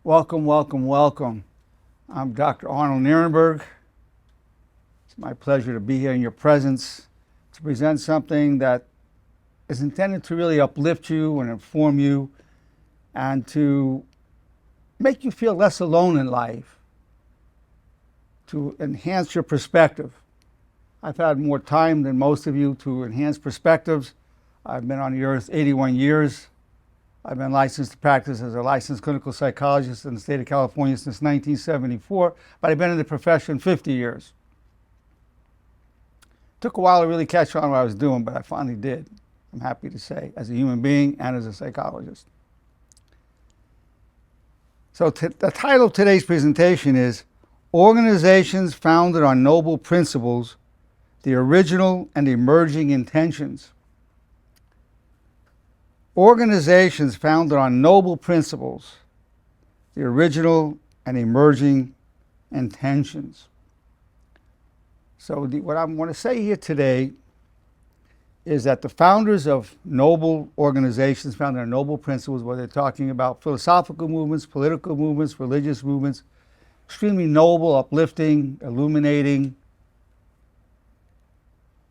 Welcome, welcome, welcome. I'm Dr. Arnold Nerenberg. It's my pleasure to be here in your presence to present something that is intended to really uplift you and inform you and to make you feel less alone in life, to enhance your perspective. I've had more time than most of you to enhance perspectives. I've been on the earth 81 years. I've been licensed to practice as a licensed clinical psychologist in the state of California since 1974, but I've been in the profession 50 years. Took a while to really catch on what I was doing, but I finally did, I'm happy to say, as a human being and as a psychologist. So the title of today's presentation is Organizations Founded on Noble Principles, the Original and Emerging Intentions. Organizations founded on noble principles, the original and emerging intentions. So what I want to say here today is that the founders of noble organizations founded on noble principles, whether they're talking about philosophical movements, political movements, religious movements, extremely noble, uplifting, illuminating,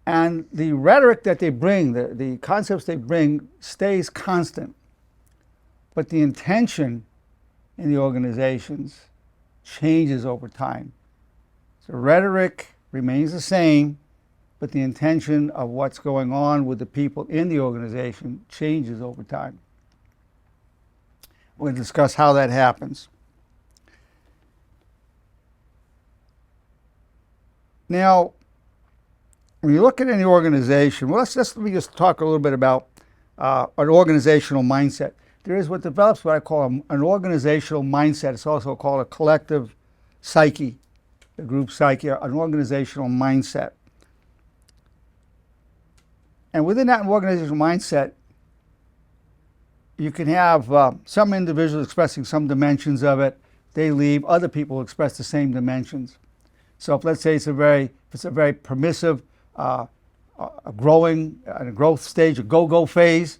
and the rhetoric that they bring, the concepts they bring, stays constant. But the intention in the organizations changes over time. So rhetoric remains the same, but the intention of what's going on with the people in the organization changes over time. We're going to discuss how that happens. Now, when you look at any organization, well, let me just talk a little bit about an organizational mindset. There is what develops what I call an organizational mindset. It's also called a collective psyche, the group psyche, an organizational mindset. And within that organizational mindset, you can have some individuals expressing some dimensions of it. They leave. Other people express the same dimensions. So if, let's say, it's a very permissive, a growth stage, a go-go phase.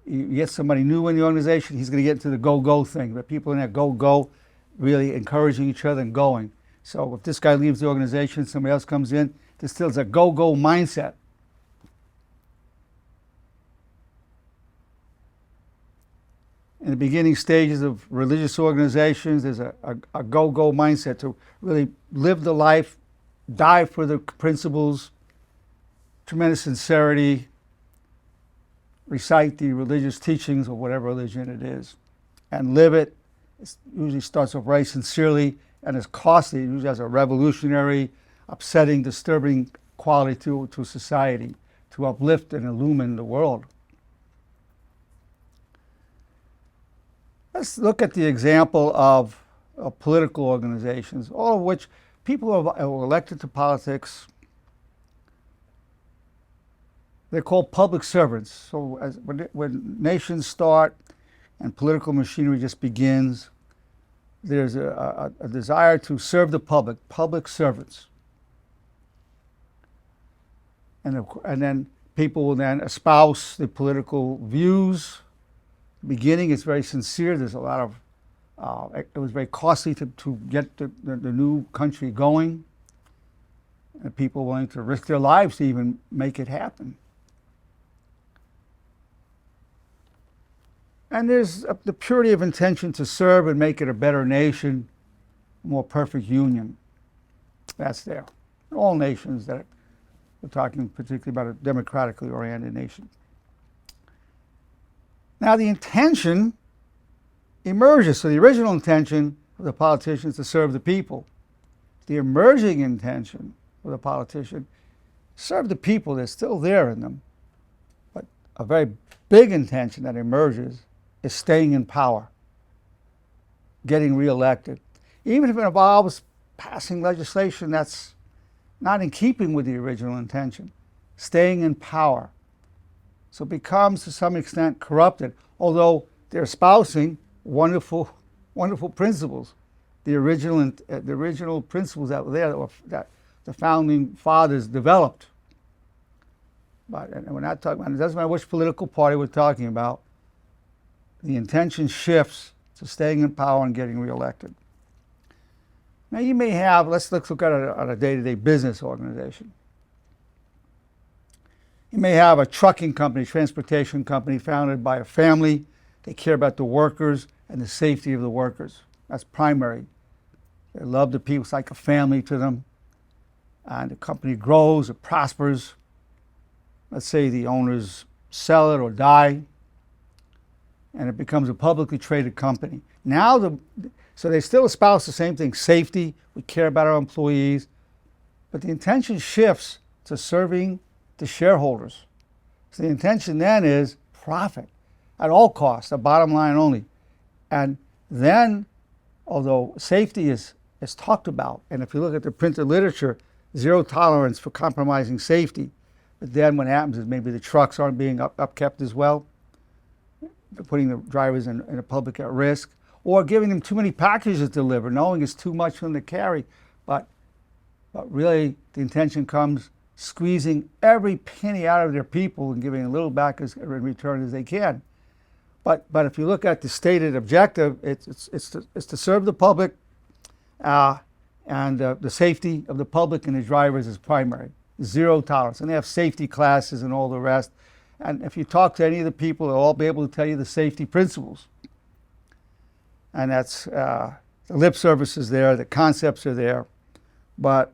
You get somebody new in the organization, he's going to get into the go-go thing. The people in that go-go really encouraging each other and going. So if this guy leaves the organization, somebody else comes in, there's still a go-go mindset. In the beginning stages of religious organizations, there's a go-go mindset to really live the life, die for the principles, tremendous sincerity, recite the religious teachings of whatever religion it is, and live it. It usually starts off very sincerely and is costly. It usually has a revolutionary, upsetting, disturbing quality to society, to uplift and illumine the world. Let's look at the example of political organizations, all of which people who are elected to politics, they're called public servants. So when nations start and political machinery just begins, there's a desire to serve the public servants. And then people will then espouse the political views. Beginning, it's very sincere. There's a lot of, it was very costly to get the new country going. And people willing to risk their lives to even make it happen. And there's the purity of intention to serve and make it a better nation, a more perfect union. That's there. All nations that we're talking particularly about a democratically oriented nation. Now the intention emerges. So the original intention of the politician is to serve the people. The emerging intention of the politician, serve the people, they're still there in them. But a very big intention that emerges is staying in power, getting reelected. Even if it involves passing legislation that's not in keeping with the original intention, staying in power. So it becomes to some extent corrupted, although they're espousing wonderful, wonderful principles. The original principles that were there that the founding fathers developed. But and we're not talking about, it doesn't matter which political party we're talking about, the intention shifts to staying in power and getting reelected. Now you may have, let's look at it on a day-to-day business organization. You may have a trucking company, transportation company founded by a family. They care about the workers and the safety of the workers. That's primary. They love the people. It's like a family to them. And the company grows, it prospers. Let's say the owners sell it or die, and it becomes a publicly traded company. Now, so they still espouse the same thing, safety, we care about our employees, but the intention shifts to serving the shareholders. So the intention then is profit at all costs, the bottom line only. And then, although safety is talked about, and if you look at the printed literature, zero tolerance for compromising safety, but then what happens is maybe the trucks aren't being upkept as well, putting the drivers and the public at risk, or giving them too many packages delivered, knowing it's too much for them to carry. But really, the intention comes squeezing every penny out of their people and giving a little back in return as they can. But if you look at the stated objective, it's to serve the public, and the safety of the public and the drivers is primary. Zero tolerance. And they have safety classes and all the rest. And if you talk to any of the people, they'll all be able to tell you the safety principles. And that's, the lip service is there, the concepts are there, but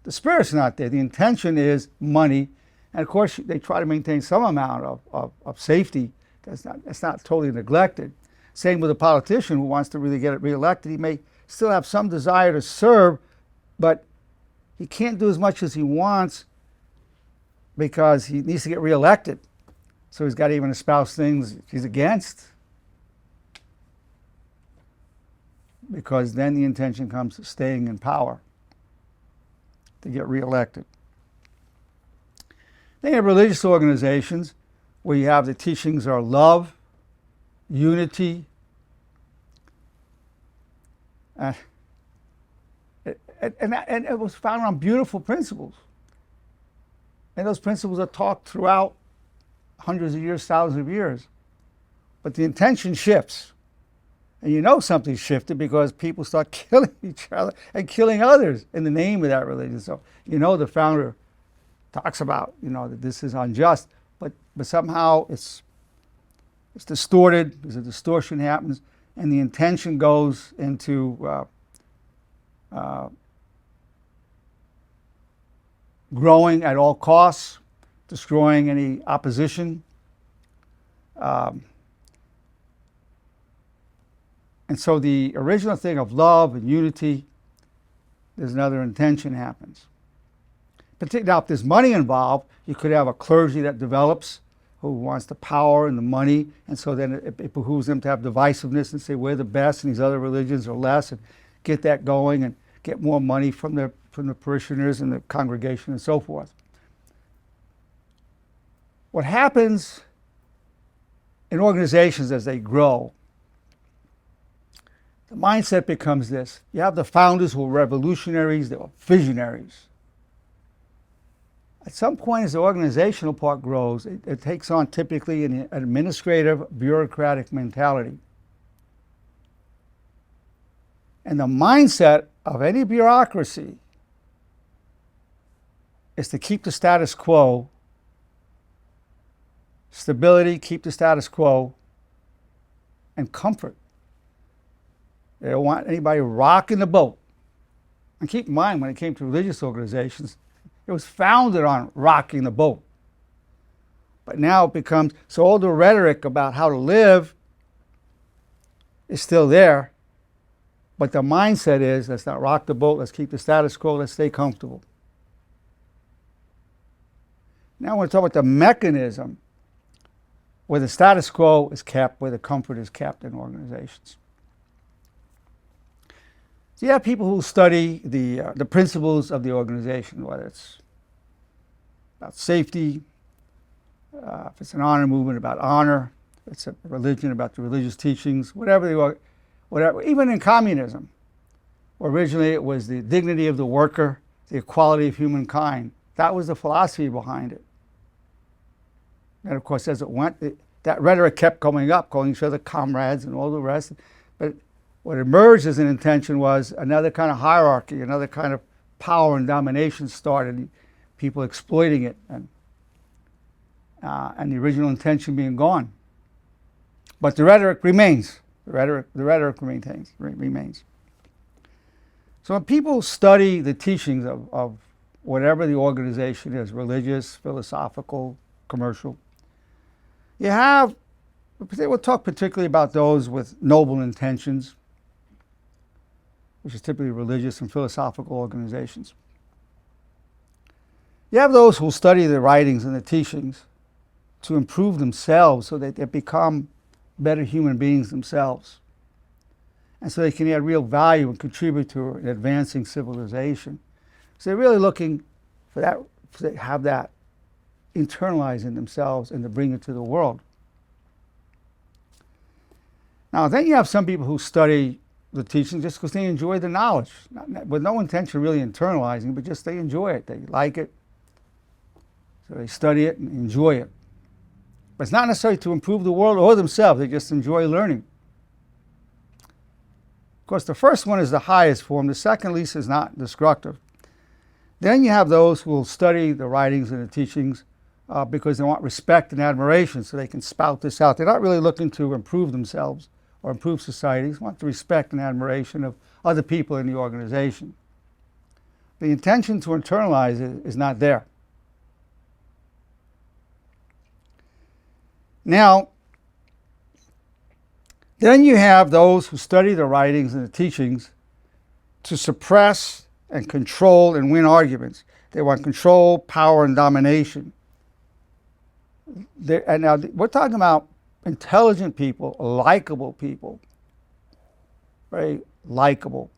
the spirit's not there. The intention is money. And of course, they try to maintain some amount of safety. That's not totally neglected. Same with a politician who wants to really get it reelected. He may still have some desire to serve, but he can't do as much as he wants because he needs to get reelected. So he's got to even espouse things he's against, because then the intention comes to staying in power to get reelected. Then you have religious organizations where you have the teachings are love, unity, and it was founded on beautiful principles. And those principles are taught throughout hundreds of years, thousands of years. But the intention shifts. And you know something shifted because people start killing each other and killing others in the name of that religion. So you know the founder talks about, that this is unjust, but somehow it's distorted. There's a distortion happens, and the intention goes into growing at all costs, destroying any opposition. And so the original thing of love and unity, there's another intention happens. Now, if there's money involved, you could have a clergy that develops who wants the power and the money, and so then it behooves them to have divisiveness and say we're the best and these other religions are less, and get that going and get more money from the parishioners and the congregation and so forth. What happens in organizations as they grow, the mindset becomes this. You have the founders who were revolutionaries, they were visionaries. At some point as the organizational part grows, it takes on typically an administrative, bureaucratic mentality. And the mindset of any bureaucracy is to keep the status quo, stability, keep the status quo, and comfort. They don't want anybody rocking the boat. And keep in mind, when it came to religious organizations, it was founded on rocking the boat. But now it becomes, so all the rhetoric about how to live is still there, but the mindset is, let's not rock the boat, let's keep the status quo, let's stay comfortable. Now I want to talk about the mechanism where the status quo is kept, where the comfort is kept in organizations. So you have people who study the principles of the organization, whether it's about safety, if it's an honor movement, about honor, if it's a religion, about the religious teachings, whatever they are, whatever. Even in communism, originally it was the dignity of the worker, the equality of humankind. That was the philosophy behind it. And of course, as it went, that rhetoric kept coming up, calling each other comrades and all the rest. But what emerged as an intention was another kind of hierarchy, another kind of power and domination started, people exploiting it, and the original intention being gone. But the rhetoric remains. The rhetoric remains. So when people study the teachings of whatever the organization is, religious, philosophical, commercial, we'll talk particularly about those with noble intentions, which is typically religious and philosophical organizations. You have those who study the writings and the teachings to improve themselves so that they become better human beings themselves, and so they can add real value and contribute to an advancing civilization. So they're really looking for that, to have that internalized in themselves and to bring it to the world. Now, then you have some people who study the teaching just because they enjoy the knowledge, with no intention really internalizing, but just they enjoy it, they like it, so they study it and enjoy it. But it's not necessarily to improve the world or themselves, they just enjoy learning. Of course, the first one is the highest form, the second least is not destructive. Then you have those who will study the writings and the teachings because they want respect and admiration, so they can spout this out. They're not really looking to improve themselves or improve society. They want the respect and admiration of other people in the organization. The intention to internalize it is not there. Now, then you have those who study the writings and the teachings to suppress and control and win arguments. They want control, power, and domination. And now we're talking about intelligent people, likable people, very likable,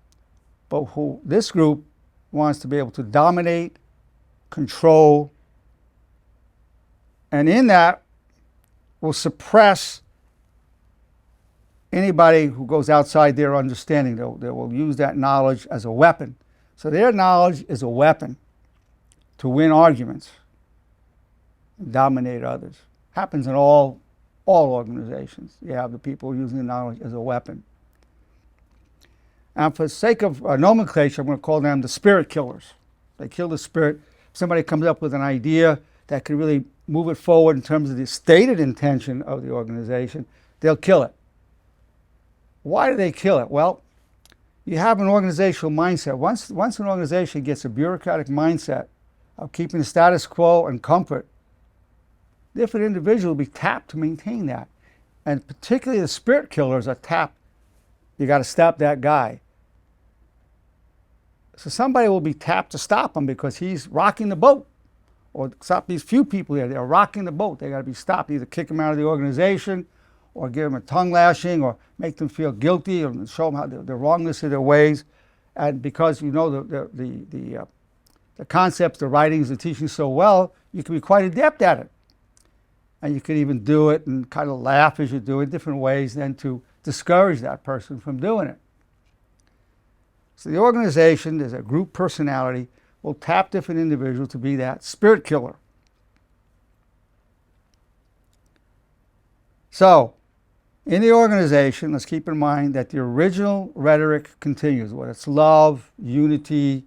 but who this group wants to be able to dominate, control, and in that will suppress anybody who goes outside their understanding. They will use that knowledge as a weapon. So their knowledge is a weapon to win arguments, dominate others. Happens in all organizations. You have the people using the knowledge as a weapon. And for the sake of nomenclature, I'm going to call them the spirit killers. They kill the spirit. If somebody comes up with an idea that could really move it forward in terms of the stated intention of the organization, they'll kill it. Why do they kill it? Well, you have an organizational mindset. Once an organization gets a bureaucratic mindset of keeping the status quo and comfort, different individuals will be tapped to maintain that. And particularly the spirit killers are tapped. You got to stop that guy. So somebody will be tapped to stop him because he's rocking the boat. Or stop these few people here. They're rocking the boat. They got to be stopped. Either kick them out of the organization, or give them a tongue lashing, or make them feel guilty, or show them how the wrongness of their ways. And because you know the concepts, the writings, the teaching so well, you can be quite adept at it. And you can even do it and kind of laugh as you do it, different ways then to discourage that person from doing it. So the organization, there's a group personality, will tap different individuals to be that spirit killer. So, in the organization, let's keep in mind that the original rhetoric continues. Whether it's love, unity,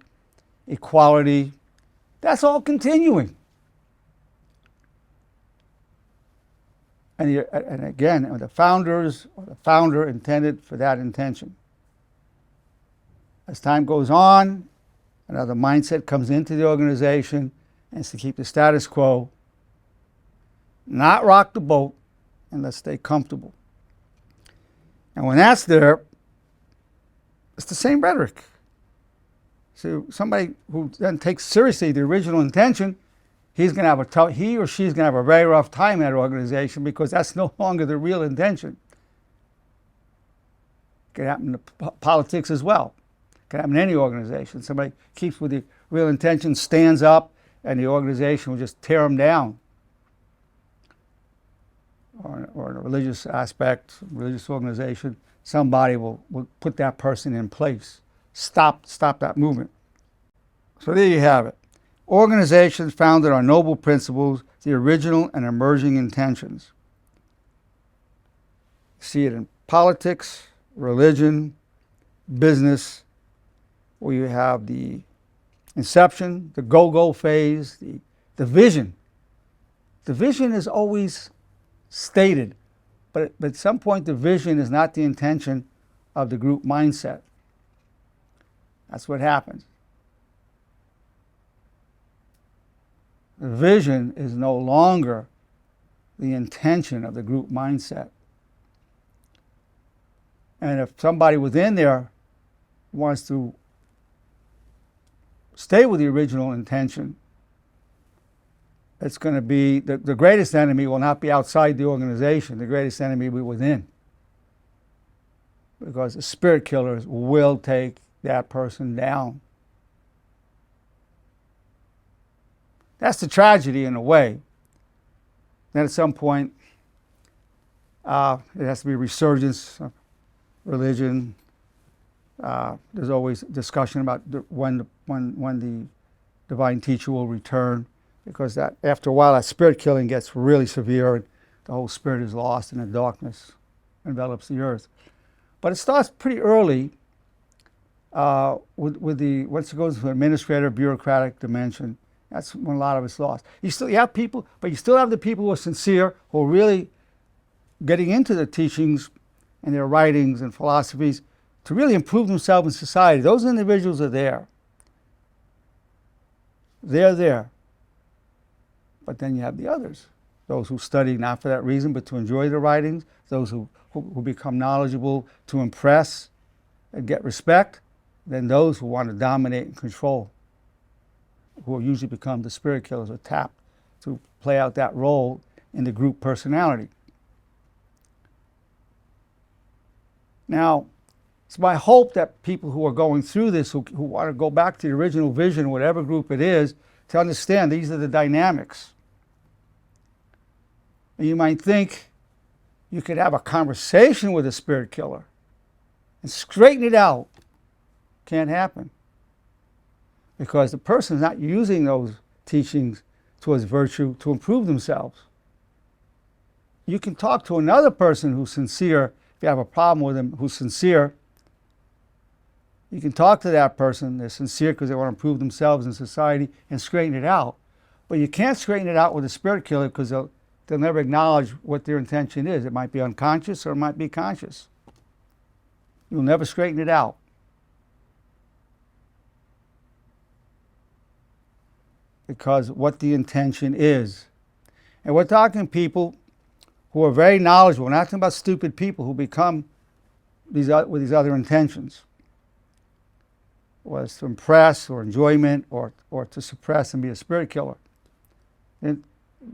equality, that's all continuing. And again, the founders or the founder intended for that intention. As time goes on, another mindset comes into the organization, and it's to keep the status quo, not rock the boat, and let's stay comfortable. And when that's there, it's the same rhetoric. So somebody who then takes seriously the original intention, he or she's going to have a very rough time in that organization because that's no longer the real intention. It can happen in politics as well. It can happen in any organization. Somebody keeps with the real intention, stands up, and the organization will just tear them down. Or in a religious aspect, religious organization, somebody will put that person in place. Stop that movement. So there you have it. Organizations founded on noble principles, the original and emerging intentions. See it in politics, religion, business, where you have the inception, the go-go phase, the vision. The vision is always stated, but at some point the vision is not the intention of the group mindset. That's what happens. The vision is no longer the intention of the group mindset. And if somebody within there wants to stay with the original intention, it's going to be the greatest enemy will not be outside the organization. The greatest enemy will be within. Because the spirit killers will take that person down. That's the tragedy in a way. Then at some point, it has to be a resurgence of religion. There's always discussion about when the divine teacher will return, because that after a while that spirit killing gets really severe and the whole spirit is lost and the darkness envelops the earth. But it starts pretty early with the once it goes to administrative bureaucratic dimension. That's when a lot of it's lost. You have people, but you still have the people who are sincere, who are really getting into the teachings and their writings and philosophies to really improve themselves in society. Those individuals are there. They're there. But then you have the others, those who study not for that reason, but to enjoy the writings, those who become knowledgeable to impress and get respect, then those who want to dominate and control, who usually become the spirit killers, are tapped to play out that role in the group personality. Now, it's my hope that people who are going through this, who want to go back to the original vision, whatever group it is, to understand these are the dynamics. And you might think you could have a conversation with a spirit killer and straighten it out. Can't happen. Because the person is not using those teachings towards virtue to improve themselves. You can talk to another person who's sincere. If you have a problem with them who's sincere, you can talk to that person. They're sincere because they want to improve themselves in society and straighten it out. But you can't straighten it out with a spirit killer because they'll never acknowledge what their intention is. It might be unconscious or it might be conscious. You'll never straighten it out. Because what the intention is. And we're talking people who are very knowledgeable. We're not talking about stupid people who become with these other intentions. Whether it's to impress or enjoyment or to suppress and be a spirit killer. And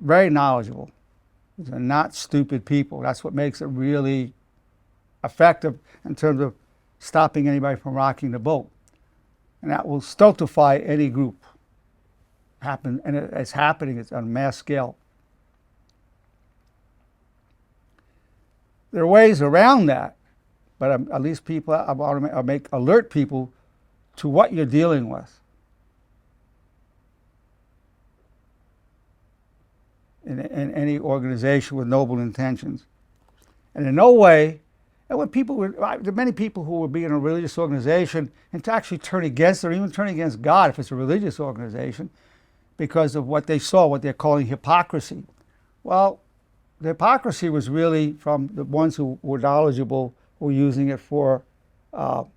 very knowledgeable. These are not stupid people. That's what makes it really effective in terms of stopping anybody from rocking the boat. And that will stultify any group. And it's happening. It's on a mass scale. There are ways around that, but at least people, I want to alert people to what you're dealing with. In any organization with noble intentions. And in no way, and when there are many people who will be in a religious organization and to actually turn against or even turn against God if it's a religious organization because of what they saw, what they're calling hypocrisy. Well, the hypocrisy was really from the ones who were knowledgeable, who were using it for other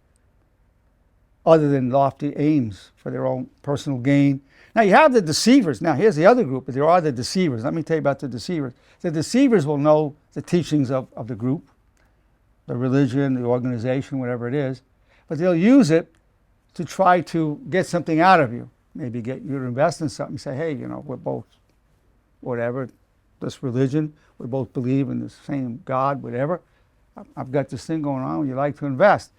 than lofty aims for their own personal gain. Now you have the deceivers. Now here's the other group, but there are the deceivers. Let me tell you about the deceivers. The deceivers will know the teachings of the group, the religion, the organization, whatever it is, but they'll use it to try to get something out of you. Maybe get you to invest in something. Say, hey, we're both, whatever, this religion, we both believe in the same God, whatever. I've got this thing going on, would you like to invest?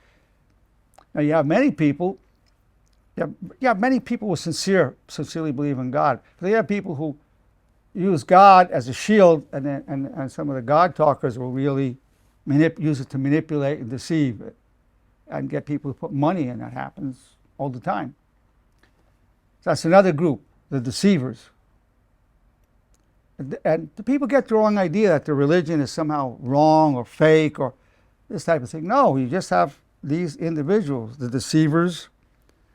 Now you have many people, many people who sincerely believe in God. But you have people who use God as a shield, and some of the God talkers will really use it to manipulate and deceive it and get people to put money in. That happens all the time. So that's another group, the deceivers. And the people get the wrong idea that the religion is somehow wrong or fake, or this type of thing. No, you just have these individuals, the deceivers,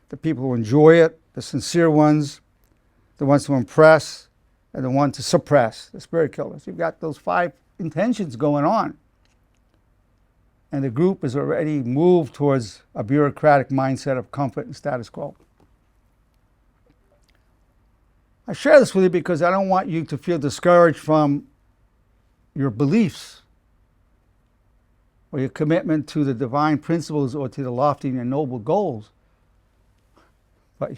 the people who enjoy it, the sincere ones, the ones who impress, and the ones to suppress, the spirit killers. You've got those 5 intentions going on. And the group is already moved towards a bureaucratic mindset of comfort and status quo. I share this with you because I don't want you to feel discouraged from your beliefs or your commitment to the divine principles or to the lofty and noble goals. But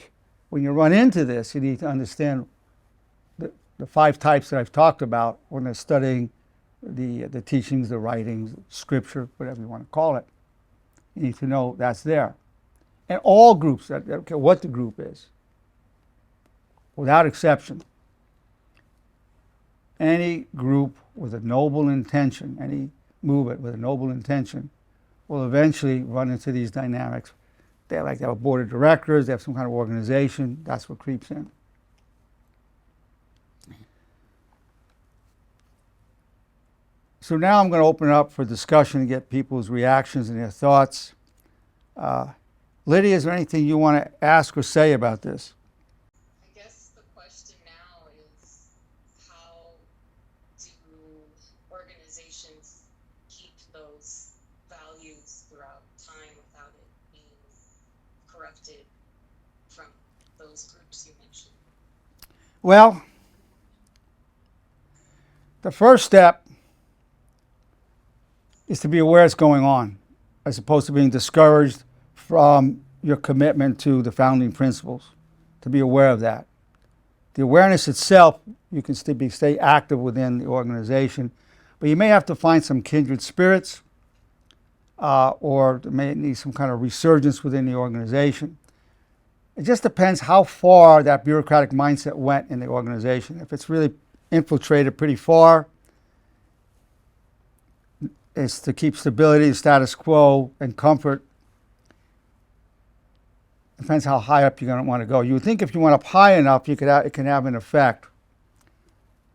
when you run into this, you need to understand the 5 types that I've talked about when they're studying the teachings, the writings, scripture, whatever you want to call it. You need to know that's there. And all groups, I don't care what the group is, without exception, any group with a noble intention, any movement with a noble intention, will eventually run into these dynamics. They like to have a board of directors, they have some kind of organization, that's what creeps in. So now I'm going to open it up for discussion and get people's reactions and their thoughts. Lydia, is there anything you want to ask or say about this? I guess the question now is, how do organizations keep those values throughout time without it being corrupted from those groups you mentioned? Well, the first step is to be aware it's going on, as opposed to being discouraged from your commitment to the founding principles, to be aware of that. The awareness itself, you can stay active within the organization, but you may have to find some kindred spirits, or may need some kind of resurgence within the organization. It just depends how far that bureaucratic mindset went in the organization. If it's really infiltrated pretty far, it's to keep stability, status quo, and comfort. Depends how high up you're going to want to go. You would think if you went up high enough, it can have an effect.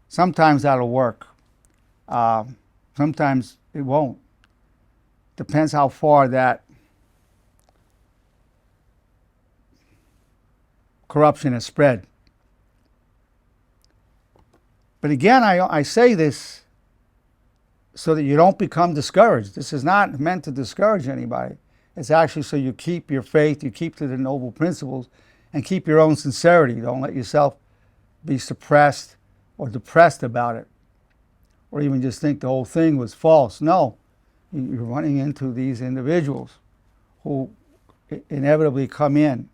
Sometimes that'll work. Sometimes it won't. Depends how far that corruption has spread. But again, I say this so that you don't become discouraged. This is not meant to discourage anybody. It's actually so you keep your faith, you keep to the noble principles, and keep your own sincerity. Don't let yourself be suppressed or depressed about it, or even just think the whole thing was false. No, you're running into these individuals who inevitably come in.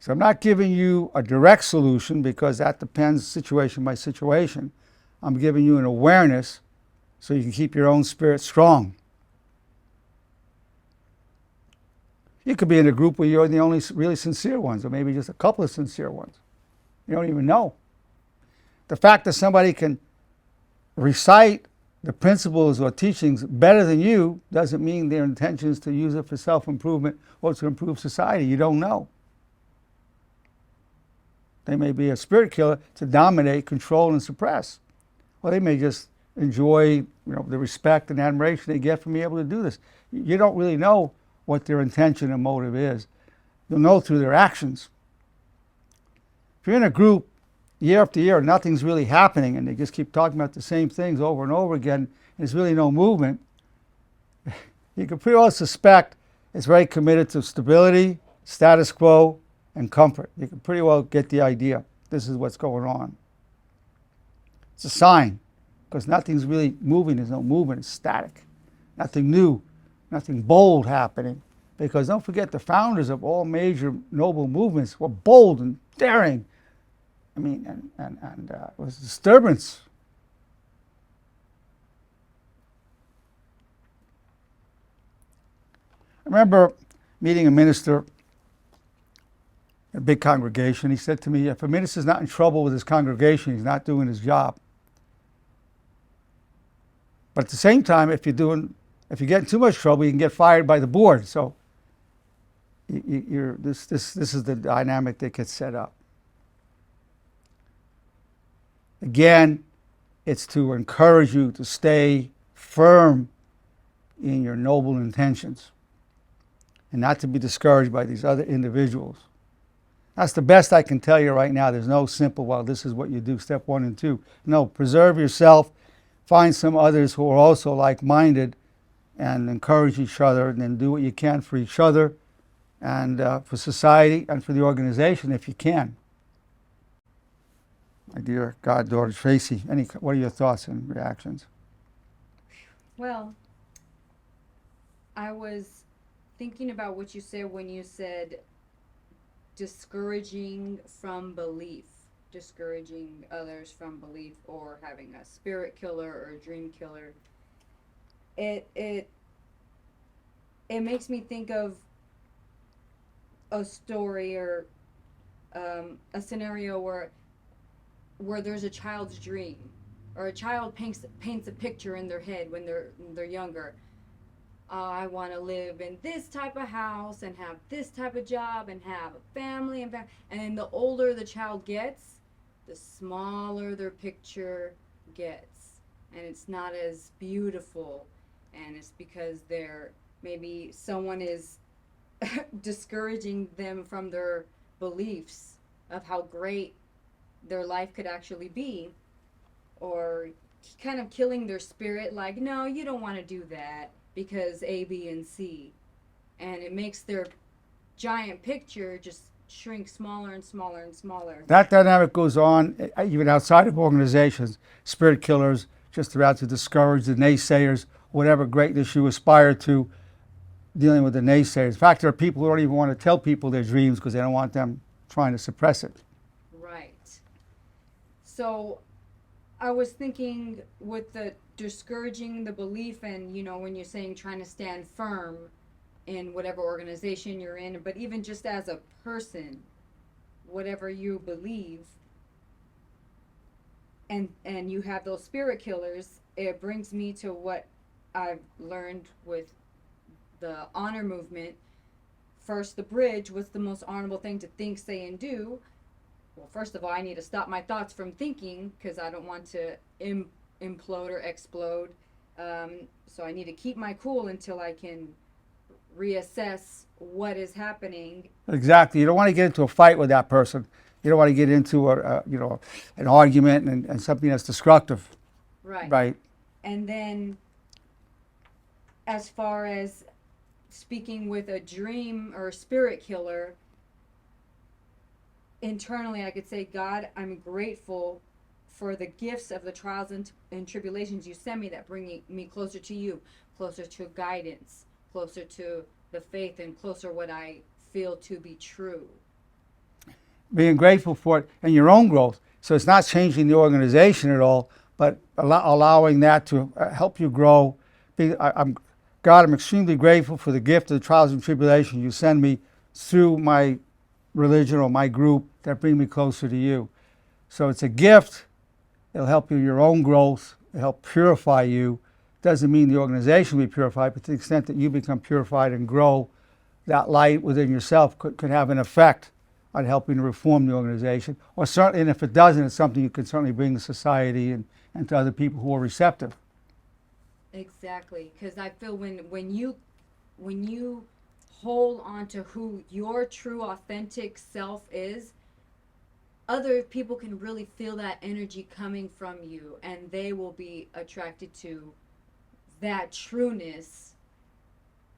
So I'm not giving you a direct solution because that depends situation by situation. I'm giving you an awareness so you can keep your own spirit strong. You could be in a group where you're the only really sincere ones, or maybe just a couple of sincere ones. You don't even know. The fact that somebody can recite the principles or teachings better than you doesn't mean their intention is to use it for self-improvement or to improve society. You don't know. They may be a spirit killer to dominate, control, and suppress. Or they may just enjoy, the respect and admiration they get from being able to do this. You don't really know what their intention and motive is. You'll know through their actions. If you're in a group year after year, nothing's really happening, and they just keep talking about the same things over and over again, and there's really no movement, you can pretty well suspect it's very committed to stability, status quo, and comfort. You can pretty well get the idea. This is what's going on. It's a sign, because nothing's really moving. There's no movement. It's static. Nothing new, nothing bold happening. Because don't forget, the founders of all major noble movements were bold and daring. And it was disturbance. I remember meeting a minister, a big congregation. He said to me, if a minister's not in trouble with his congregation, he's not doing his job. But at the same time, if you get in too much trouble, you can get fired by the board. So this is the dynamic that gets set up. Again, it's to encourage you to stay firm in your noble intentions and not to be discouraged by these other individuals. That's the best I can tell you right now. There's no simple, well, this is what you do, step 1 and 2. No, preserve yourself, find some others who are also like-minded, and encourage each other, and then do what you can for each other and for society and for the organization if you can. My dear goddaughter Tracy, what are your thoughts and reactions? Well, I was thinking about what you said when you said discouraging others from belief, or having a spirit killer or a dream killer. It makes me think of a story or a scenario where there's a child's dream, or a child paints a picture in their head when they're younger. I want to live in this type of house and have this type of job and have a family and then the older the child gets, the smaller their picture gets, and it's not as beautiful, and it's because maybe someone is discouraging them from their beliefs of how great their life could actually be, or kind of killing their spirit, like, no, you don't want to do that because A, B, and C. And it makes their giant picture just shrink smaller and smaller and smaller. That dynamic goes on even outside of organizations. Spirit killers just are out to discourage the naysayers, whatever greatness you aspire to, dealing with the naysayers. In fact, there are people who don't even want to tell people their dreams because they don't want them trying to suppress it. Right. So I was thinking with the discouraging the belief, and when you're saying trying to stand firm in whatever organization you're in, but even just as a person, whatever you believe, and you have those spirit killers, it brings me to what I've learned with the honor movement. First, the bridge. What's the most honorable thing to think, say, and do? Well, first of all, I need to stop my thoughts from thinking, because I don't want to implode or explode. So I need to keep my cool until I can reassess what is happening. Exactly. You don't want to get into a fight with that person. You don't want to get into an argument and something that's destructive. Right. Right. And then, as far as speaking with a dream or a spirit killer, internally I could say, God, I'm grateful for the gifts of the trials and tribulations you send me that bring me closer to you, closer to guidance, closer to the faith, and closer what I feel to be true. Being grateful for it and your own growth. So it's not changing the organization at all, but allowing that to help you grow. God, I'm extremely grateful for the gift of the trials and tribulations you send me through my religion or my group that bring me closer to you. So it's a gift. It'll help you your own growth. It'll help purify you. Doesn't mean the organization will be purified, but to the extent that you become purified and grow, that light within yourself could have an effect on helping to reform the organization. Or certainly, and if it doesn't, it's something you can certainly bring to society and to other people who are receptive. Exactly, because I feel when you hold on to who your true authentic self is, other people can really feel that energy coming from you, and they will be attracted to that trueness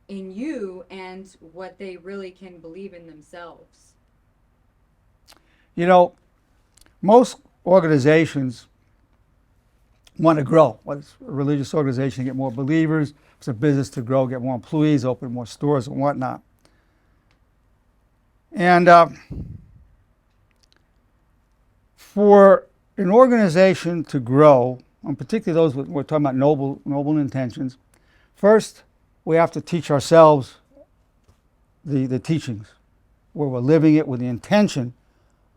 in you and what they really can believe in themselves. Most organizations want to grow. Whether it's a religious organization, get more believers. If it's a business, to grow, get more employees, open more stores and whatnot. And for an organization to grow, and particularly those we're talking about noble intentions, first we have to teach ourselves the teachings, where we're living it with the intention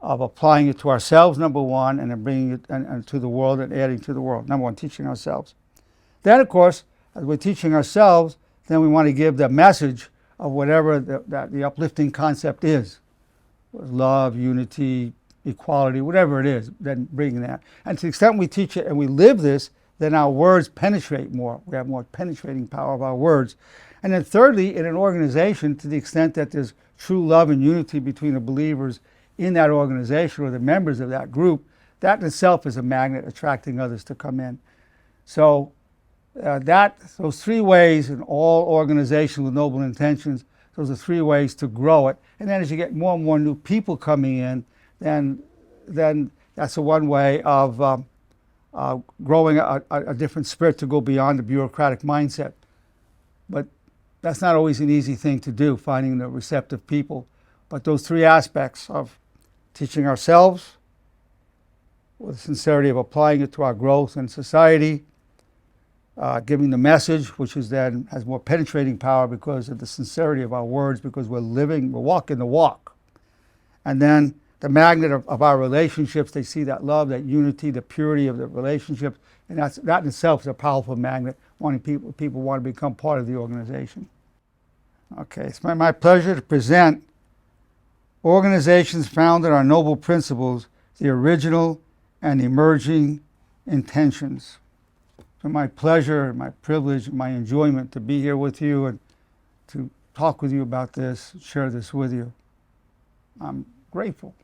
of applying it to ourselves, number one, and then bringing it and to the world and adding to the world. Number one, teaching ourselves. Then, of course, as we're teaching ourselves, then we want to give the message of whatever the uplifting concept is. Love, unity, equality, whatever it is, then bringing that. And to the extent we teach it and we live this, then our words penetrate more. We have more penetrating power of our words. And then thirdly, in an organization, to the extent that there's true love and unity between the believers in that organization or the members of that group, that in itself is a magnet attracting others to come in. So those three ways in all organizations with noble intentions, those are three ways to grow it. And then as you get more and more new people coming in, then that's a one way of growing a different spirit to go beyond the bureaucratic mindset. But that's not always an easy thing to do, finding the receptive people. But those three aspects of teaching ourselves, with the sincerity of applying it to our growth in society, giving the message, which is then has more penetrating power because of the sincerity of our words, because we're walking the walk. And then the magnet of our relationships, they see that love, that unity, the purity of the relationships, and that in itself is a powerful magnet, wanting people want to become part of the organization. Okay, it's my pleasure to present Organizations Founded on Noble Principles, the Original and Emerging Intentions. So my pleasure, my privilege, my enjoyment to be here with you and to talk with you about this, share this with you. I'm grateful.